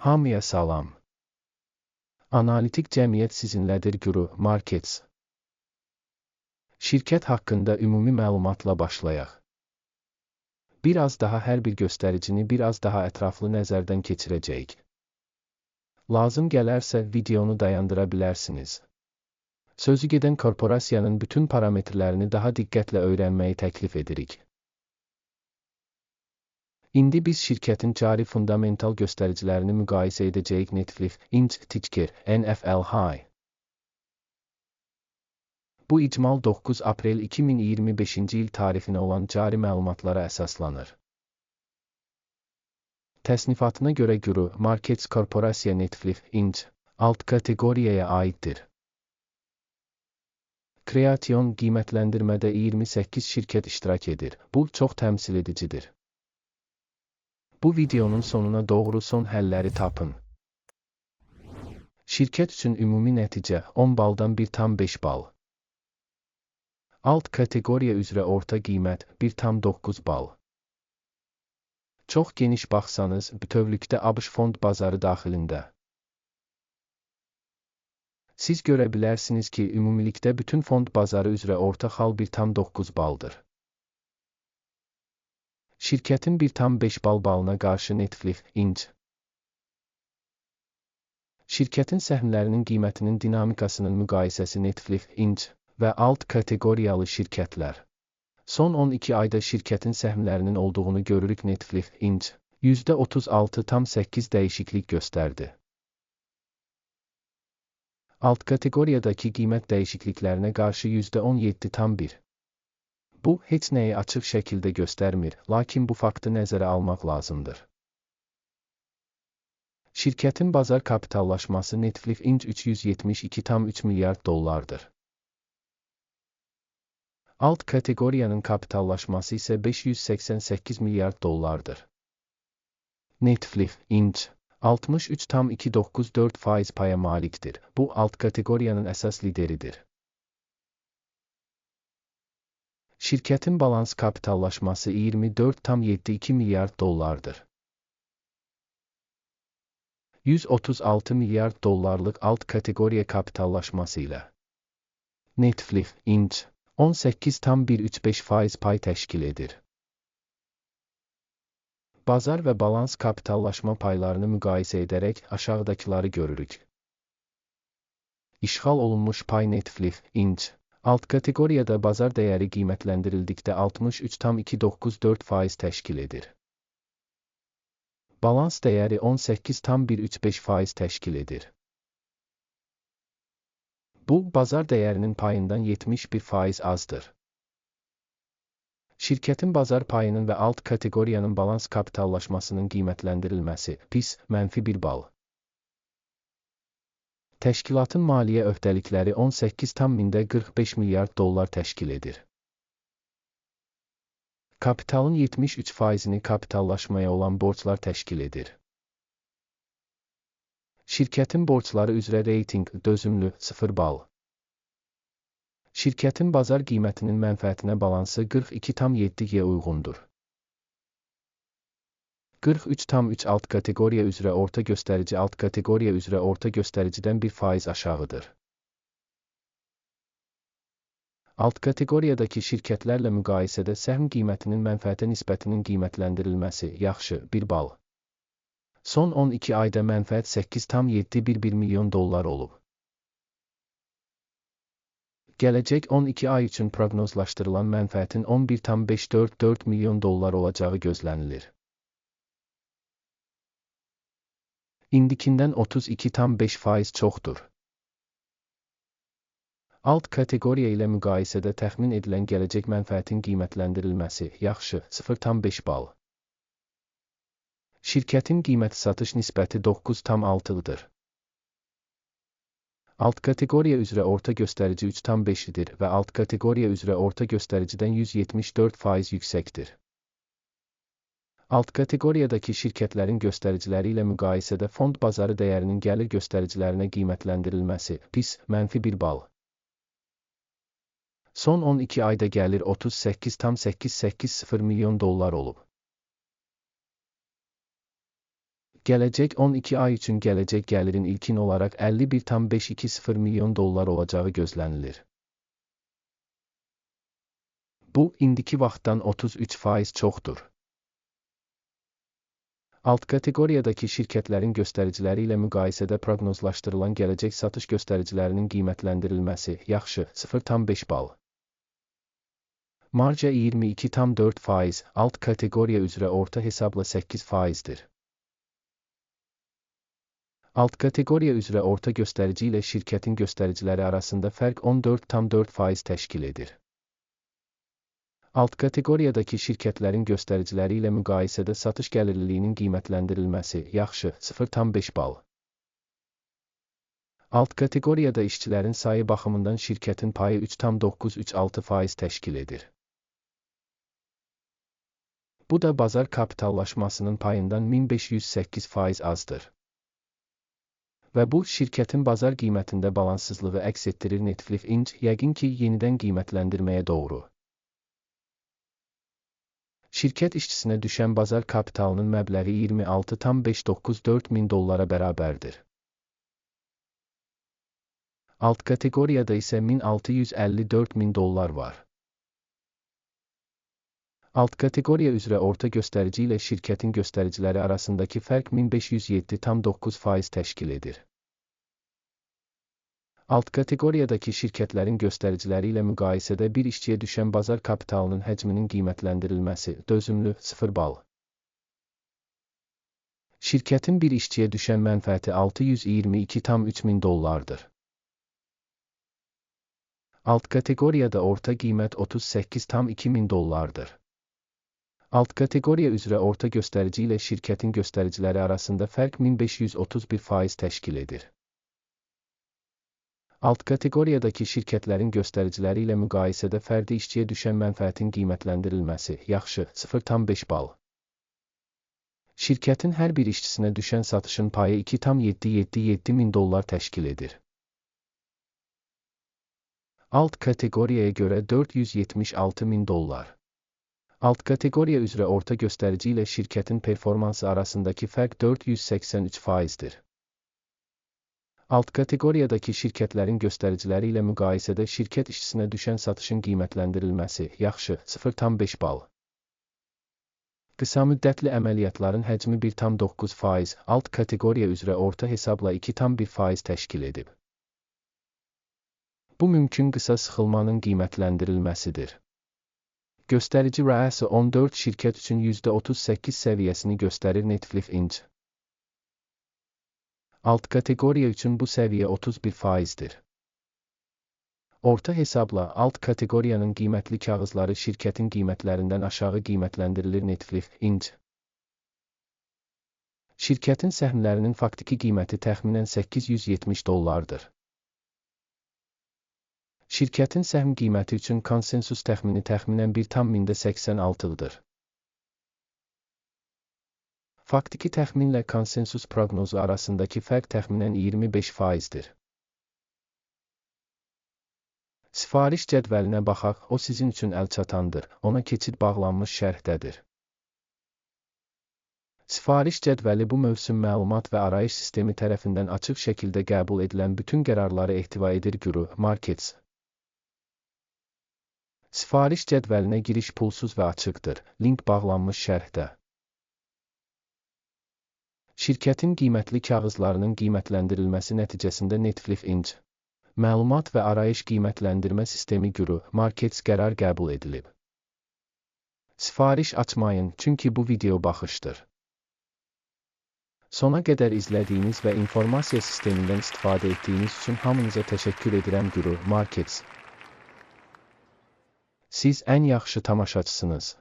Hamıya salam. Analitik cəmiyyət sizinlədir Guru Markets. Şirkət haqqında ümumi məlumatla başlayaq. Biraz daha hər bir göstəricini biraz daha ətraflı nəzərdən keçirəcəyik. Lazım gələrsə videonu dayandıra bilərsiniz. Sözü gedən korporasiyanın bütün parametrlərini daha diqqətlə öyrənməyi təklif edirik. İndi biz şirkətin cari fundamental göstəricilərini müqayisə edəcəyik. Netflix, Inc, Ticker, NFL High. Bu icmal 9 aprel 2025-ci il tarixinə olan cari məlumatlara əsaslanır. Təsnifatına görə Guru Markets Korporasiya Netflix, Inc, alt kateqoriyaya aiddir. Kreation qiymətləndirmədə 28 şirkət iştirak edir. Bu çox təmsil edicidir. Bu videonun sonuna doğru son həlləri tapın. Şirkət üçün ümumi nəticə 10 baldan 1,5 bal. Alt kateqoriya üzrə orta qiymət 1,9 bal. Çox geniş baxsanız, bütövlükdə ABŞ fond bazarı daxilində. Siz görə bilərsiniz ki, ümumilikdə bütün fond bazarı üzrə orta xal 1,9 baldır. Şirkətin 1,5 balına qarşı Netflix, Inc. Şirkətin səhmlərinin qiymətinin dinamikasının müqayisəsi Netflix, Inc. və alt kateqoriyalı şirkətlər. Son 12 ayda şirkətin səhmlərinin olduğunu görürük. Netflix, Inc. %36,8 dəyişiklik göstərdi. Alt kateqoriyadakı qiymət dəyişikliklərinə qarşı %17,1. Bu, heç nəyi açıq şəkildə göstərmir, lakin bu faktı nəzərə almaq lazımdır. Şirkətin bazar kapitallaşması Netflix, Inc. $372,3 milyard. Alt kateqoriyanın kapitallaşması isə $588 milyard. Netflix, Inc. 63,294% paya malikdir. Bu, alt kateqoriyanın əsas lideridir. Şirkətin balans kapitallaşması $24,72 milyard. $136 milyard alt kateqoriya kapitallaşması ilə. Netflix, Inc. 18,135% pay təşkil edir. Bazar və balans kapitallaşma paylarını müqayisə edərək aşağıdakıları görürük. İşğal olunmuş pay Netflix, Inc. Alt kateqoriyada bazar dəyəri qiymətləndirildikdə 63,294% təşkil edir. Balans dəyəri 18,135% təşkil edir. Bu, bazar dəyərinin payından 71% azdır. Şirkətin bazar payının və alt kateqoriyanın balans kapitallaşmasının qiymətləndirilməsi, PIS, -1 bal. Təşkilatın maliyyə öhdəlikləri 18,45 milyard dollar təşkil edir. Kapitalın 73%-ni kapitallaşmaya olan borclar təşkil edir. Şirkətin borcları üzrə reytinq, dözümlü, 0 bal. Şirkətin bazar qiymətinin mənfəətinə balansı 42,7-yə uyğundur. 43,3 alt kateqoriya üzrə orta göstərici alt kateqoriya üzrə orta göstəricidən 1% aşağıdır. Alt kateqoriyadakı şirkətlərlə müqayisədə səhm qiymətinin mənfəətə nisbətinin qiymətləndirilməsi yaxşı, 1 bal. Son 12 ayda mənfəət $8,711 milyon olub. Gələcək 12 ay üçün proqnozlaşdırılan mənfəətin $11,544 milyon olacağı gözlənilir. İndikindən 32,5% çoxdur. Alt kateqoriya ilə müqayisədə təxmin edilən gələcək mənfəətin qiymətləndirilməsi yaxşı, 0,5 bal. Şirkətin qiymət-satış nisbəti 9,6-dır. Alt kateqoriya üzrə orta göstərici 3,5-dir və alt kateqoriya üzrə orta göstəricidən 174% yüksəkdir. Alt kateqoriyadakı şirkətlərin göstəriciləri ilə müqayisədə fond bazarı dəyərinin gəlir göstəricilərinə qiymətləndirilməsi, PIS, -1 bal. Son 12 ayda gəlir $38,880 milyon olub. Gələcək 12 ay üçün gələcək gəlirin ilkin olaraq 51,520 milyon dollar olacağı gözlənilir. Bu, indiki vaxtdan 33% çoxdur. Alt kateqoriyadakı şirkətlərin göstəriciləri ilə müqayisədə proqnozlaşdırılan gələcək satış göstəricilərinin qiymətləndirilməsi yaxşı 0,5 bal. Marja 22,4%, alt kateqoriya üzrə orta hesabla 8%dir. Alt kateqoriya üzrə orta göstərici ilə şirkətin göstəriciləri arasında fərq 14,4% təşkil edir. Alt kateqoriyadakı şirkətlərin göstəriciləri ilə müqayisədə satış gəlirliliyinin qiymətləndirilməsi yaxşı 0,5 bal. Alt kateqoriyada işçilərin sayı baxımından şirkətin payı 3,936% təşkil edir. Bu da bazar kapitallaşmasının payından 1508% azdır. Və bu, şirkətin bazar qiymətində balanssızlığı əks etdirir. Netflix Inc. yəqin ki, yenidən qiymətləndirməyə doğru. Şirkət işçisinə düşən bazar kapitalının məbləği 26,594 min dollara bərabərdir. Alt kateqoriyada isə 1654 min dollar var. Alt kateqoriya üzrə orta göstərici ilə şirkətin göstəriciləri arasındakı fərq 1507,9% təşkil edir. Alt kateqoriyadakı şirkətlərin göstəriciləri ilə müqayisədə bir işçiyə düşən bazar kapitalının həcminin qiymətləndirilməsi dözümlü 0 bal. Şirkətin bir işçiyə düşən mənfəəti 622,3 min dollardır. Alt kateqoriyada orta qiymət 38,2 min dollardır. Alt kateqoriya üzrə orta göstərici ilə şirkətin göstəriciləri arasında fərq 1531% təşkil edir. Alt kateqoriyadakı şirkətlərin göstəriciləri ilə müqayisədə fərdi işçiyə düşən mənfəətin qiymətləndirilməsi yaxşı 0,5 bal. Şirkətin hər bir işçisinə düşən satışın payı 2,777 min dollar təşkil edir. Alt kateqoriyaya görə 476 min dollar. Alt kateqoriya üzrə orta göstərici ilə şirkətin performansı arasındakı fərq 483%dir. Alt kateqoriyadakı şirkətlərin göstəriciləri ilə müqayisədə şirkət işçisinə düşən satışın qiymətləndirilməsi yaxşı 0,5 bal. Qısa müddətli əməliyyatların həcmi 1,9%, alt kateqoriya üzrə orta hesabla 2,1% təşkil edib. Bu mümkün qısa sıxılmanın qiymətləndirilməsidir. Göstərici rəası 14 şirkət üçün %38 səviyyəsini göstərir. Netflix Inc. Alt kateqoriya üçün bu səviyyə 31%dir. Orta hesabla alt kateqoriyanın qiymətli kağızları şirkətin qiymətlərindən aşağı qiymətləndirilir. Netflix Inc. Şirkətin səhmlərinin faktiki qiyməti təxminən 870 dollardır. Şirkətin səhm qiyməti üçün konsensus təxmini təxminən 1,86-dır. Faktiki təxminlə konsensus proqnozu arasındakı fərq təxminən 25%dir. Sifariş cədvəlinə baxaq, o sizin üçün əlçatandır, ona keçid bağlanmış şərhdədir. Sifariş cədvəli bu mövsüm məlumat və arayış sistemi tərəfindən açıq şəkildə qəbul edilən bütün qərarları ehtiva edir. Guru Markets. Sifariş cədvəlinə giriş pulsuz və açıqdır. Link bağlanmış şərhdə. Şirkətin qiymətli kağızlarının qiymətləndirilməsi nəticəsində Netflix Inc. Məlumat və arayış qiymətləndirmə sistemi Guru Markets qərar qəbul edilib. Sifariş açmayın, çünki bu video baxışdır. Sona qədər izlədiyiniz və informasiya sistemindən istifadə etdiyiniz üçün hamınıza təşəkkür edirəm. Guru Markets. Siz ən yaxşı tamaşaçısınız.